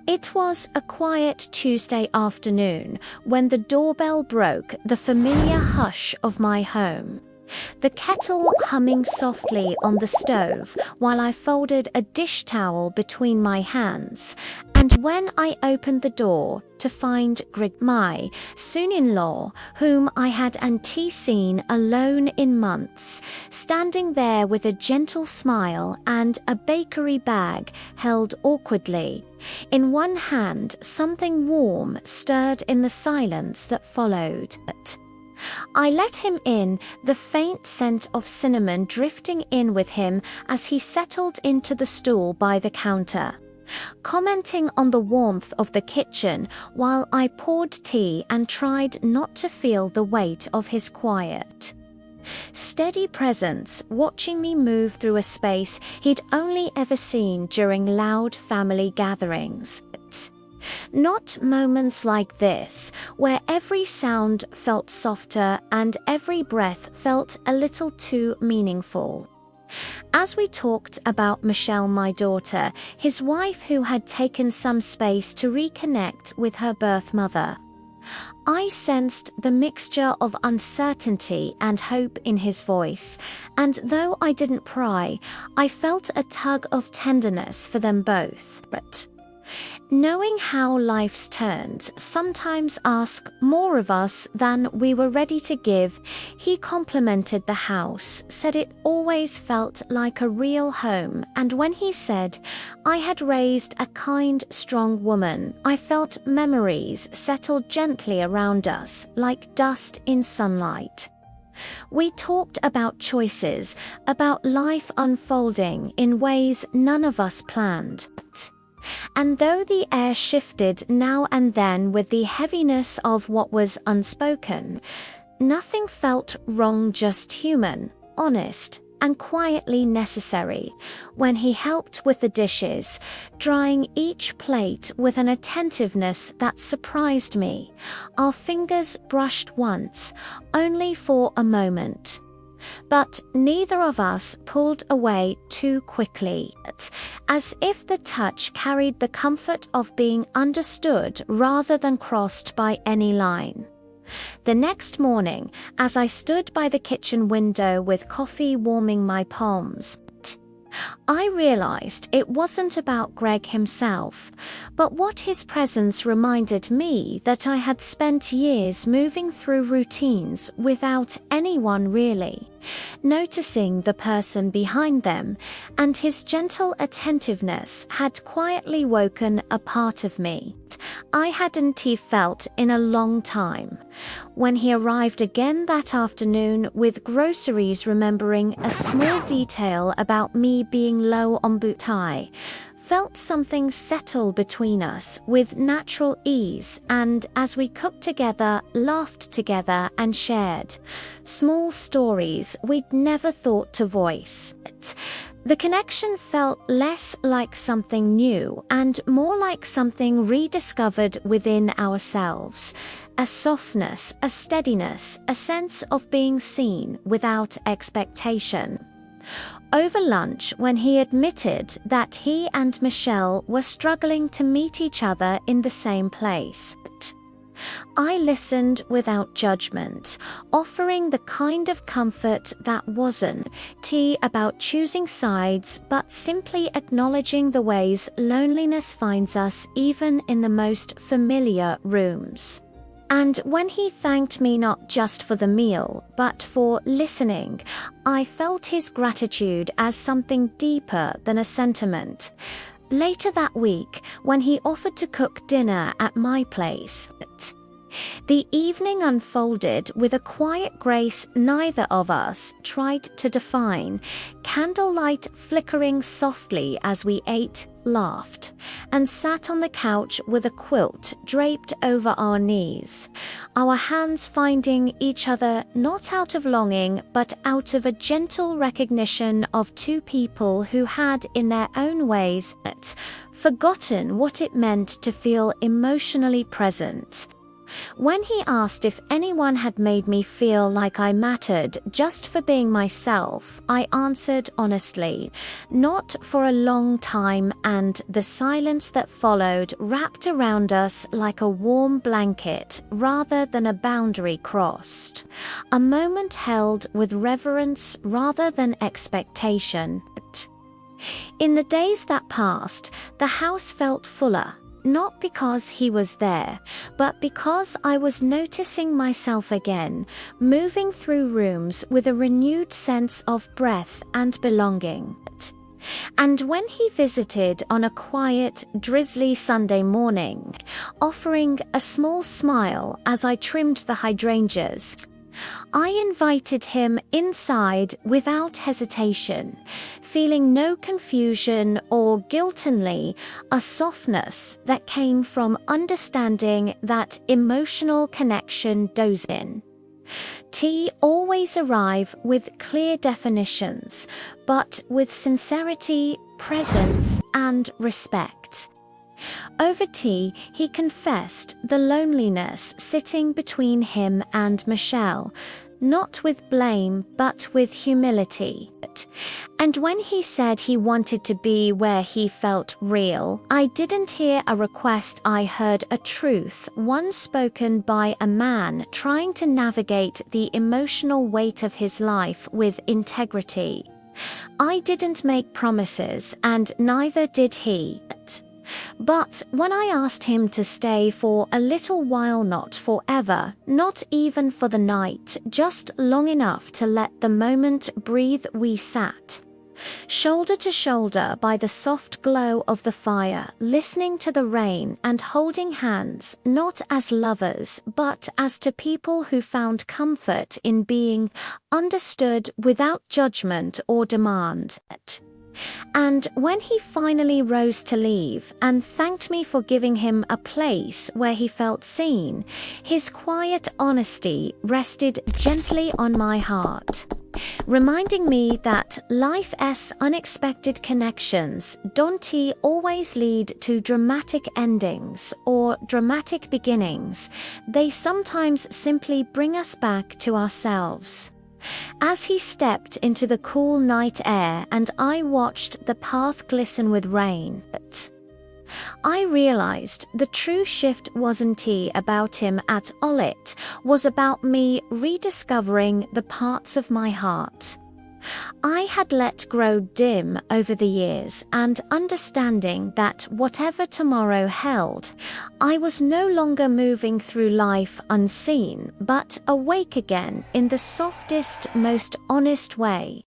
It was a quiet Tuesday afternoon when the doorbell broke the familiar hush of my home. The kettle humming softly on the stove while I folded a dish towel between my hands, and when I opened the door to find Greg, my son-in-law, whom I hadn't seen alone in months, standing there with a gentle smile and a bakery bag held awkwardly. In one hand, something warm stirred in the silence that followed. I let him in, the faint scent of cinnamon drifting in with him as he settled into the stool by the counter, commenting on the warmth of the kitchen while I poured tea and tried not to feel the weight of his quiet, steady presence, watching me move through a space he'd only ever seen during loud family gatherings. Not moments like this, where every sound felt softer and every breath felt a little too meaningful. As we talked about Michelle, my daughter, his wife who had taken some space to reconnect with her birth mother, I sensed the mixture of uncertainty and hope in his voice, and though I didn't pry, I felt a tug of tenderness for them both. But knowing how life's turns sometimes ask more of us than we were ready to give, he complimented the house, said it always felt like a real home, and when he said I had raised a kind, strong woman, I felt memories settle gently around us like dust in sunlight. We talked about choices, about life unfolding in ways none of us planned. And though the air shifted now and then with the heaviness of what was unspoken, nothing felt wrong, just human, honest, and quietly necessary. When he helped with the dishes, drying each plate with an attentiveness that surprised me, our fingers brushed once, only for a moment. But neither of us pulled away too quickly, as if the touch carried the comfort of being understood rather than crossed by any line. The next morning, as I stood by the kitchen window with coffee warming my palms, I realized it wasn't about Greg himself, but what his presence reminded me that I had spent years moving through routines without anyone really noticing the person behind them, and his gentle attentiveness had quietly woken a part of me I hadn't felt in a long time. When he arrived again that afternoon with groceries, remembering a small detail about me being low on boot tie, felt something settle between us with natural ease, and as we cooked together, laughed together, and shared small stories we'd never thought to voice, the connection felt less like something new and more like something rediscovered within ourselves. A softness, a steadiness, a sense of being seen without expectation. Over lunch, when he admitted that he and Michelle were struggling to meet each other in the same place, I listened without judgment, offering the kind of comfort that wasn't about choosing sides, but simply acknowledging the ways loneliness finds us even in the most familiar rooms. And when he thanked me not just for the meal, but for listening, I felt his gratitude as something deeper than a sentiment. Later that week, when he offered to cook dinner at my place, the evening unfolded with a quiet grace neither of us tried to define, candlelight flickering softly as we ate, laughed, and sat on the couch with a quilt draped over our knees, our hands finding each other not out of longing but out of a gentle recognition of two people who had, in their own ways, forgotten what it meant to feel emotionally present. When he asked if anyone had made me feel like I mattered just for being myself, I answered honestly, not for a long time, and the silence that followed wrapped around us like a warm blanket rather than a boundary crossed. A moment held with reverence rather than expectation. In the days that passed, the house felt fuller. Not because he was there, but because I was noticing myself again, moving through rooms with a renewed sense of breadth and belonging. And when he visited on a quiet, drizzly Sunday morning, offering a small smile as I trimmed the hydrangeas, I invited him inside without hesitation, feeling no confusion or guiltily, a softness that came from understanding that emotional connection does in. Tea always arrive with clear definitions, but with sincerity, presence, and respect. Over tea, he confessed the loneliness sitting between him and Michelle, not with blame, but with humility. And when he said he wanted to be where he felt real, I didn't hear a request, I heard a truth, one spoken by a man trying to navigate the emotional weight of his life with integrity. I didn't make promises, and neither did he. But when I asked him to stay for a little while, not forever, not even for the night, just long enough to let the moment breathe, we sat, shoulder to shoulder by the soft glow of the fire, listening to the rain and holding hands, not as lovers, but as to people who found comfort in being understood without judgment or demand. And when he finally rose to leave and thanked me for giving him a place where he felt seen, his quiet honesty rested gently on my heart, reminding me that life's unexpected connections don't always lead to dramatic endings or dramatic beginnings. They sometimes simply bring us back to ourselves. As he stepped into the cool night air and I watched the path glisten with rain, I realized the true shift wasn't about him at all, it was about me rediscovering the parts of my heart I had let grow dim over the years, and understanding that whatever tomorrow held, I was no longer moving through life unseen, but awake again in the softest, most honest way.